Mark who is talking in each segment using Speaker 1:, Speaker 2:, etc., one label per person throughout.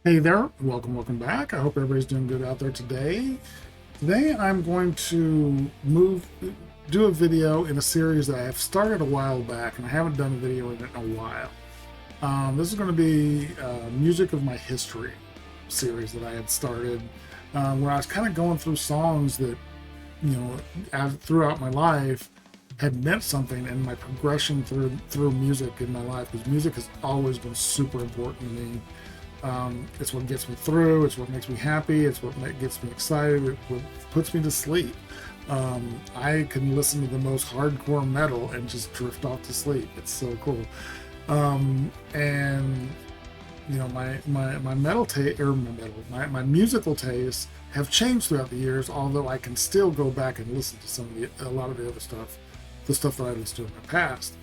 Speaker 1: Hey there, welcome back. I hope everybody's doing good out there today. Today I'm going to do a video in a series that I have started a while back, and I haven't done a video in it in a while. This is going to be Music of My History series that I had started, where I was kind of going through songs that, throughout my life had meant something, and my progression through music in my life, because music has always been super important to me. It's what gets me through. It's what makes me happy. It's what gets me excited. What puts me to sleep. I can listen to the most hardcore metal and just drift off to sleep. It's so cool. And my metal taste or my musical tastes have changed throughout the years. Although I can still go back and listen to a lot of the other stuff, the stuff that I listened to in the past.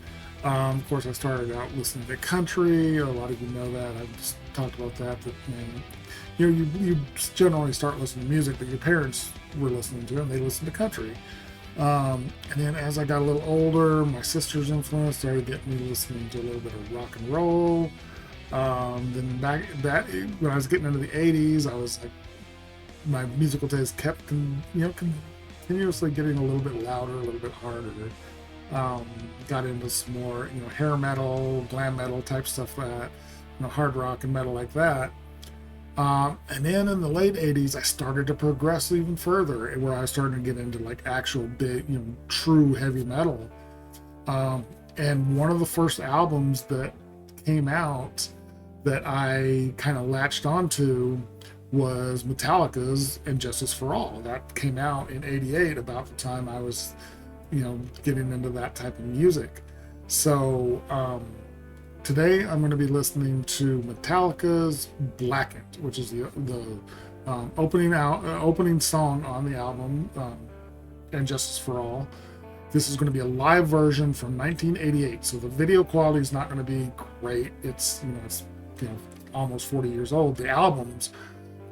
Speaker 1: Of course, I started out listening to country. A lot of you know that. I've just talked about that. You generally start listening to music that your parents were listening to, and they listened to country. And then as I got a little older, my sister's influence started getting me listening to a little bit of rock and roll. Then back that when I was getting into the '80s, I was like, my musical taste kept continuously getting a little bit louder, a little bit harder. Got into some more hair metal, glam metal type stuff, that hard rock and metal like that. And then in the late '80s, I started to progress even further, where I started to get into like actual big, true heavy metal. And one of the first albums that came out that I kind of latched onto was Metallica's "And Justice for All." That came out in '88, about the time I was getting into that type of music. So today I'm going to be listening to Metallica's "Blackened," which is the opening song on the album, "And Justice for All." This is going to be a live version from 1988, so the video quality is not going to be great. It's almost 40 years old. The album's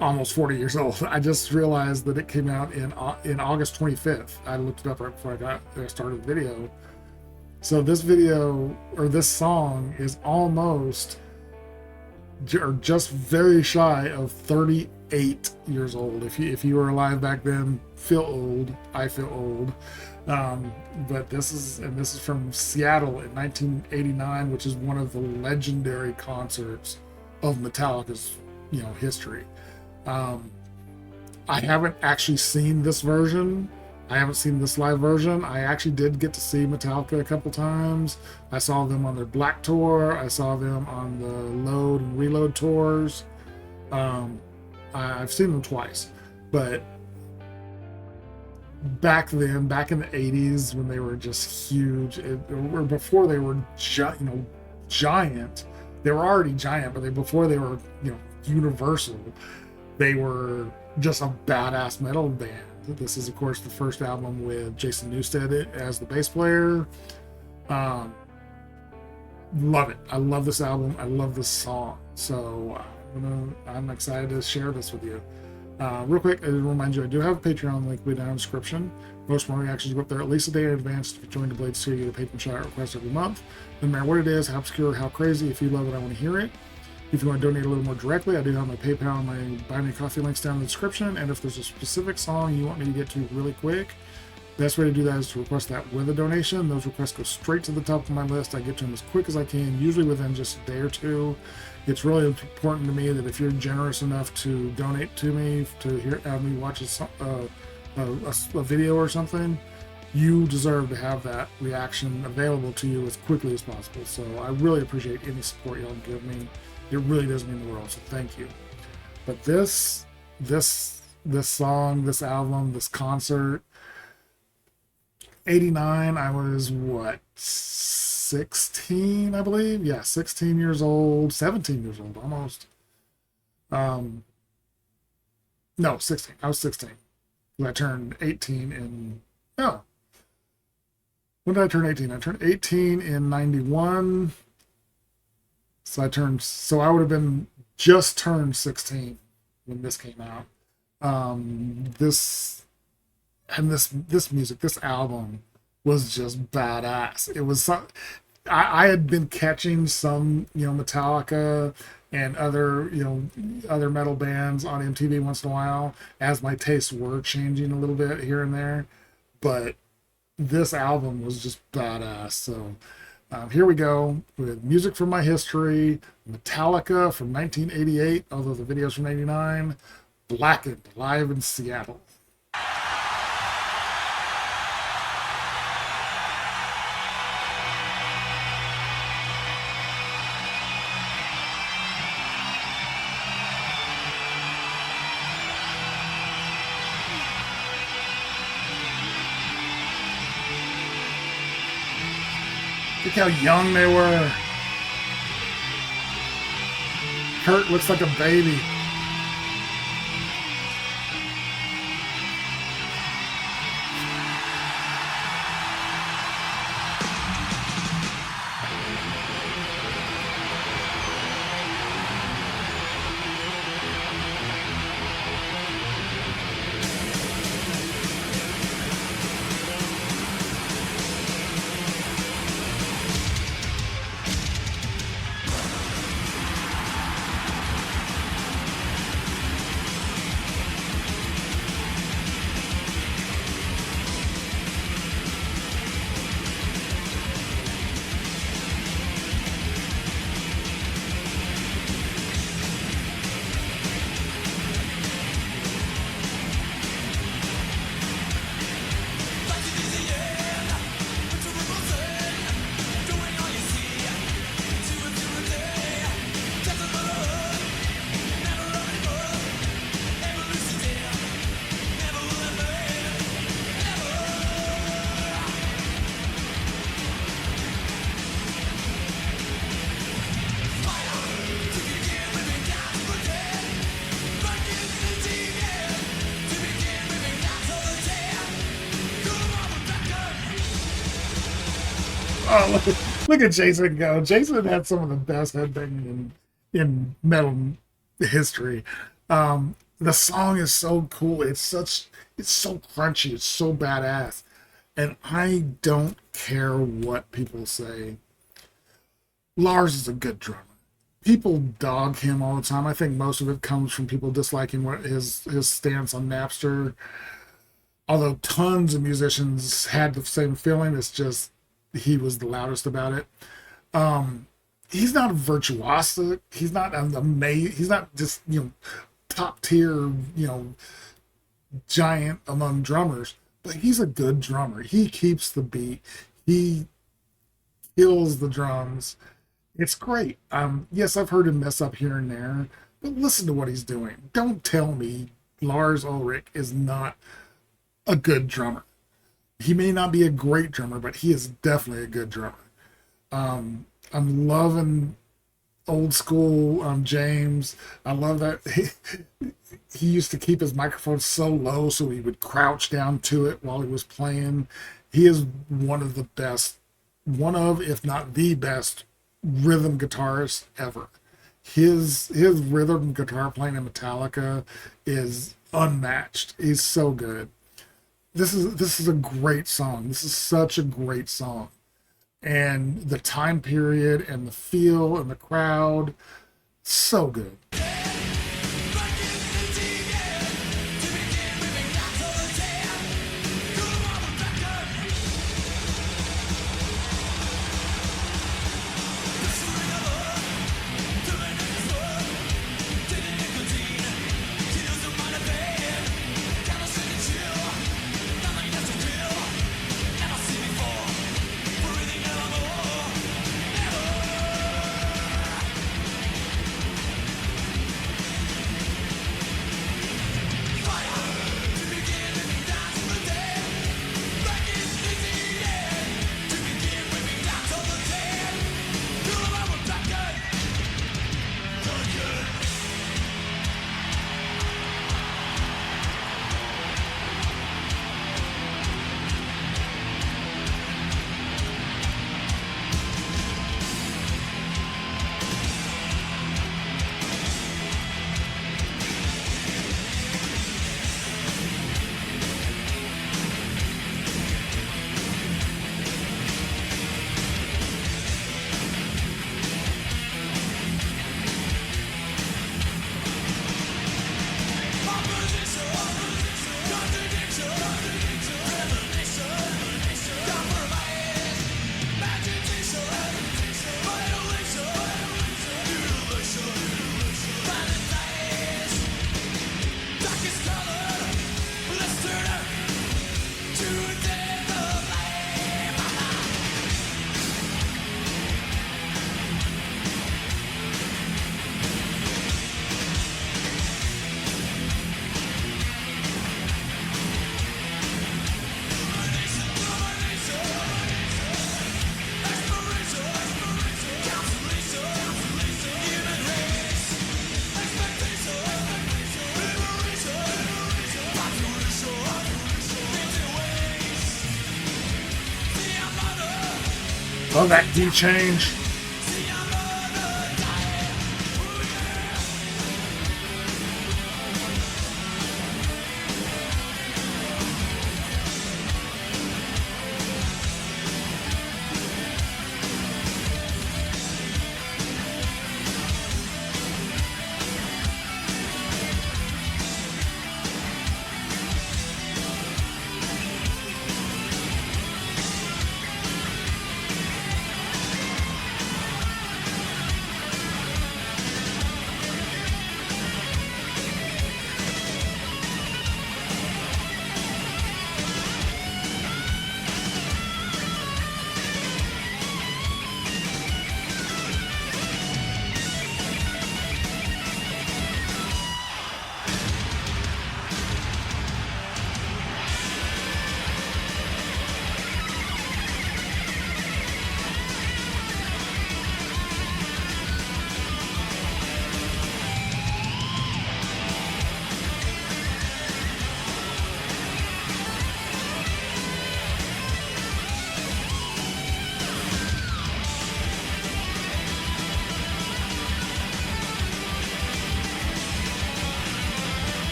Speaker 1: almost 40 years old. I just realized that it came out in August 25th. I looked it up right before I started the video. So this video, or this song, is almost or just very shy of 38 years old. If you were alive back then, feel old. I feel old. But this is from Seattle in 1989, which is one of the legendary concerts of Metallica's history. I haven't actually seen this version. I haven't seen this live version. I actually did get to see Metallica a couple times. I saw them on their Black Tour. I saw them on the Load and Reload tours. I've seen them twice. But back then, back in the '80s, when they were just huge, or before they were giant, they were already giant, but before they were universal, they were just a badass metal band. This is, of course, the first album with Jason Newsted as the bass player. Love it. I love this album. I love this song. So I'm excited to share this with you. Real quick, I remind you, I do have a Patreon link down in the description. Most of my reactions go up there at least a day in advance. If you join the Blade Series, you get a Patreon shout out request every month. No matter what it is, how obscure, how crazy, if you love it, I want to hear it. If you want to donate a little more directly, I do have my PayPal and my Buy Me Coffee links down in the description. And if there's a specific song you want me to get to really quick, the best way to do that is to request that with a donation. Those requests go straight to the top of my list. I get to them as quick as I can, usually within just a day or two. It's really important to me that if you're generous enough to donate to me, to have me watch a video or something, you deserve to have that reaction available to you as quickly as possible. So I really appreciate any support y'all give me. It really does mean the world, so thank you. But this song, this album, this concert, '89, I was 16, I believe. Yeah, 16 years old, 17 years old almost. No, 16. I was 16. I turned 18 in no. When did I turn 18? I turned 18 in '91. So I would have been just turned 16 when this came out. This music, this album was just badass. It was I had been catching some Metallica and other, other metal bands on MTV once in a while, as my tastes were changing a little bit here and there. But this album was just badass. So here we go with Music from My History, Metallica from 1988, although the video's from 89, Blackened, live in Seattle. Look how young they were. Kurt looks like a baby. Oh, look at Jason go. Jason had some of the best headbanging in metal history. The song is so cool. It's so crunchy. It's so badass. And I don't care what people say. Lars is a good drummer. People dog him all the time. I think most of it comes from people disliking what his stance on Napster. Although tons of musicians had the same feeling, it's just he was the loudest about it. He's not virtuosic. He's not an amazing. He's not just top tier giant among drummers. But he's a good drummer. He keeps the beat. He kills the drums. It's great. Yes, I've heard him mess up here and there, but listen to what he's doing. Don't tell me Lars Ulrich is not a good drummer. He may not be a great drummer, but he is definitely a good drummer. I'm loving old school James. I love that he used to keep his microphone so low so he would crouch down to it while he was playing. He is one of the best, if not the best, rhythm guitarist ever. His rhythm guitar playing in Metallica is unmatched. He's so good. This is a great song. This is such a great song. And the time period and the feel and the crowd, so good. Love that key change.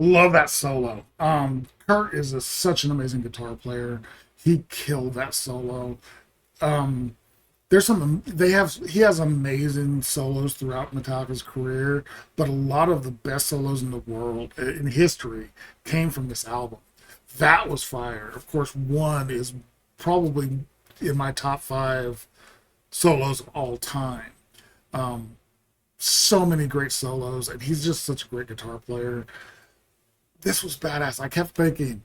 Speaker 1: Love that solo. Kurt is such an amazing guitar player. He killed that solo. Um, there's some he has amazing solos throughout Metallica's career, but a lot of the best solos in the world in history came from this album. That was fire. Of course, one is probably in my top five solos of all time. Um, so many great solos, and he's just such a great guitar player. This was badass. I kept thinking,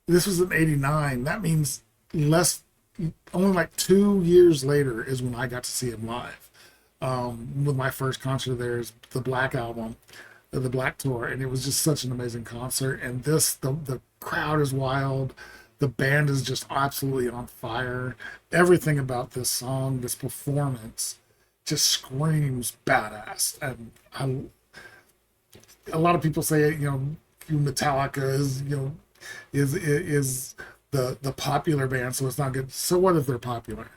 Speaker 1: this was in '89. That means less, only like 2 years later is when I got to see him live. With my first concert there is the Black album, the Black tour, and it was just such an amazing concert. And the crowd is wild. The band is just absolutely on fire. Everything about this song, this performance, just screams badass. And a lot of people say, Metallica is is the popular band, so it's not good. So what if they're popular?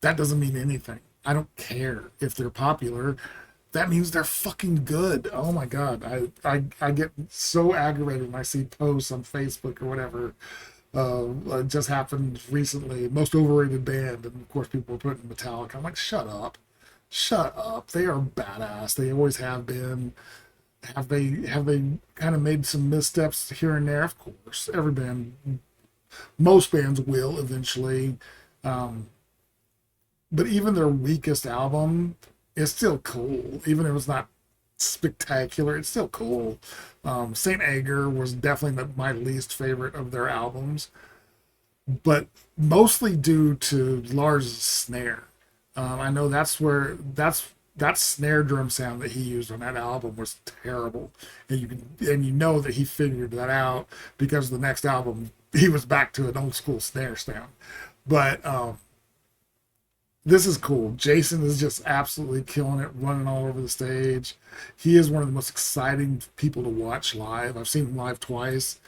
Speaker 1: That doesn't mean anything. I don't care if they're popular. That means they're fucking good. Oh my god, I get so aggravated when I see posts on Facebook or whatever. It just happened recently. Most overrated band, and of course people were putting Metallica. I'm like, shut up. They are badass. They always have been. Have they kind of made some missteps here and there? Of course, every band, most bands will eventually. Um, but even their weakest album is still cool. Even if it's not spectacular, it's still cool. Saint Anger was definitely my least favorite of their albums, but mostly due to Lars' snare. I know that snare drum sound that he used on that album was terrible, and you know that he figured that out because the next album he was back to an old school snare sound. But this is cool. Jason is just absolutely killing it, running all over the stage. He is one of the most exciting people to watch live. I've seen him live twice.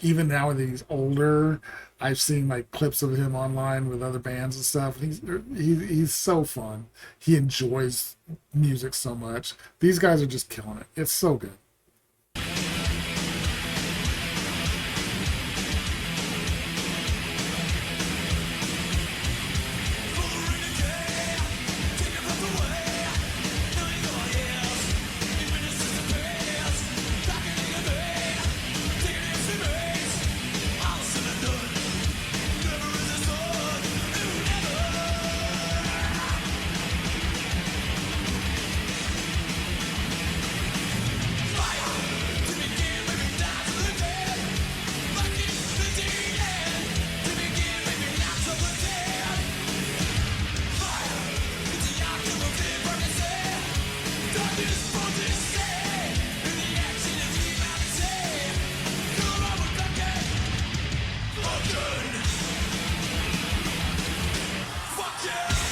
Speaker 1: Even now that he's older, I've seen like clips of him online with other bands and stuff. He's so fun. He enjoys music so much. These guys are just killing it. It's so good.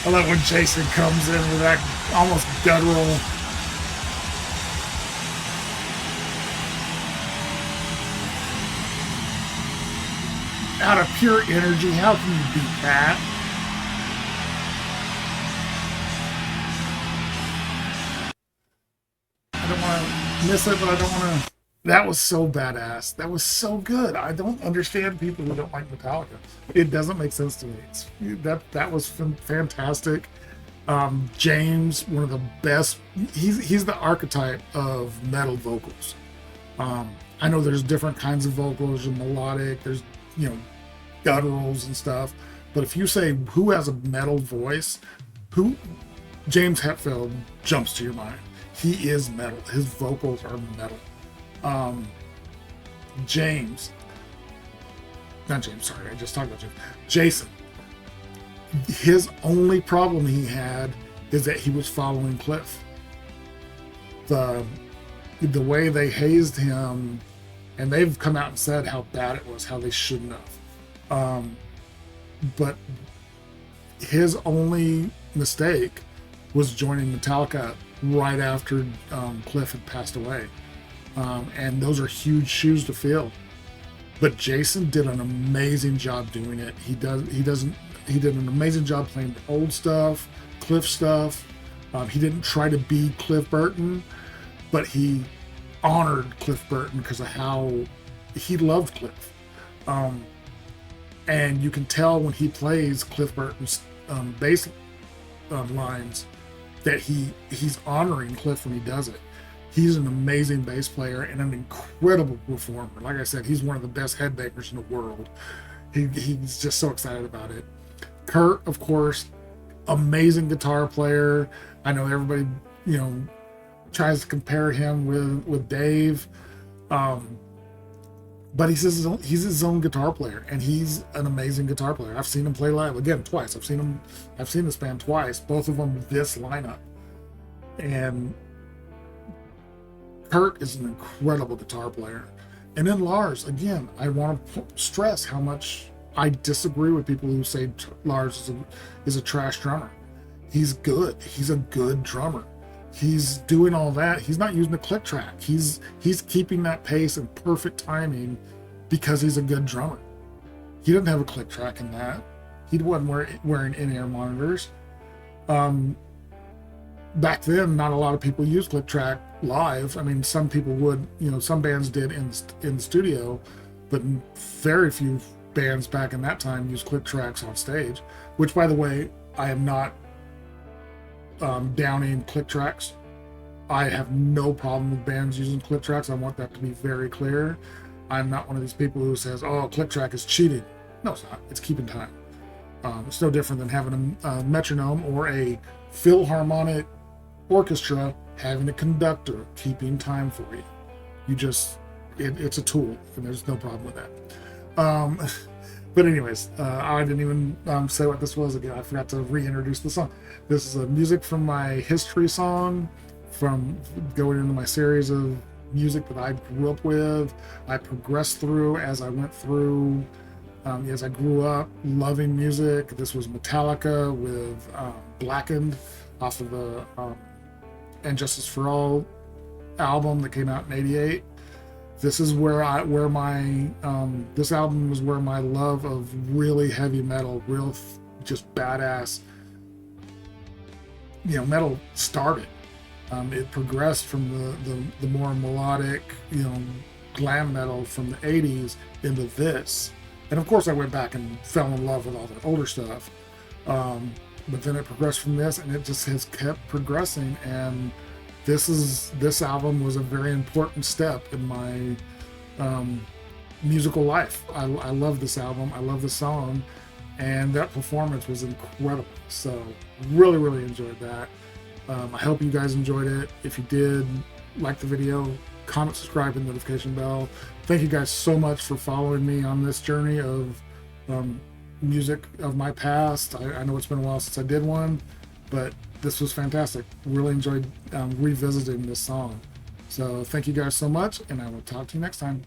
Speaker 1: I love when Jason comes in with that almost guttural. Out of pure energy, how can you beat that? I don't want to miss it, but I don't want to. That was so badass. That was so good. I don't understand people who don't like Metallica. It doesn't make sense to me. That was fantastic. James, one of the best. He's the archetype of metal vocals. I know there's different kinds of vocals and melodic. There's gutturals and stuff. But if you say who has a metal voice, who James Hetfield jumps to your mind. He is metal. His vocals are metal. James, not James. Sorry, I just talked about James. Jason. His only problem he had is that he was following Cliff. The way they hazed him, and they've come out and said how bad it was, how they shouldn't have. But his only mistake was joining Metallica right after Cliff had passed away. And those are huge shoes to fill. But Jason did an amazing job doing it. He did an amazing job playing the old stuff, Cliff stuff. He didn't try to be Cliff Burton, but he honored Cliff Burton because of how he loved Cliff. And you can tell when he plays Cliff Burton's bass lines that he's honoring Cliff when he does it. He's an amazing bass player and an incredible performer. Like I said, he's one of the best headbangers in the world. He's just so excited about it. Kurt, of course, amazing guitar player. I know everybody, tries to compare him with Dave, but he's his own guitar player, and he's an amazing guitar player. I've seen him play live again twice. I've seen this band twice, both of them with this lineup, and Kurt is an incredible guitar player. And then Lars, again, I want to stress how much I disagree with people who say Lars is a trash drummer. He's good. He's a good drummer. He's doing all that. He's not using a click track. He's keeping that pace and perfect timing because he's a good drummer. He didn't have a click track in that. He wasn't wearing in-ear monitors. Back then, not a lot of people used click track live. I mean, some people would, some bands did in the studio, but very few bands back in that time used click tracks on stage, which, by the way, I am not downing click tracks. I have no problem with bands using click tracks. I want that to be very clear. I'm not one of these people who says, oh, click track is cheating. No, it's not. It's keeping time. It's no different than having a metronome or a Philharmonic orchestra having a conductor keeping time for you. It's a tool, and there's no problem with that. But anyways, I didn't even say what this was again. I forgot to reintroduce the song. This is a music from my history song, from going into my series of music that I grew up with. I progressed through as I went through, as I grew up loving music. This was Metallica with Blackened off of the And Justice for All album that came out in '88. This is this album was where my love of really heavy metal, just badass, metal started. It progressed from the more melodic, glam metal from the '80s into this. And of course I went back and fell in love with all the older stuff. But then it progressed from this, and it just has kept progressing. And this album was a very important step in my musical life. I love this album. I love the song, and that performance was incredible. So really, really enjoyed that. I hope you guys enjoyed it. If you did, like the video, comment, subscribe, and notification bell. Thank you guys so much for following me on this journey of music of my past. I know it's been a while since I did one, but this was fantastic. Really enjoyed revisiting this song. So thank you guys so much, and I will talk to you next time.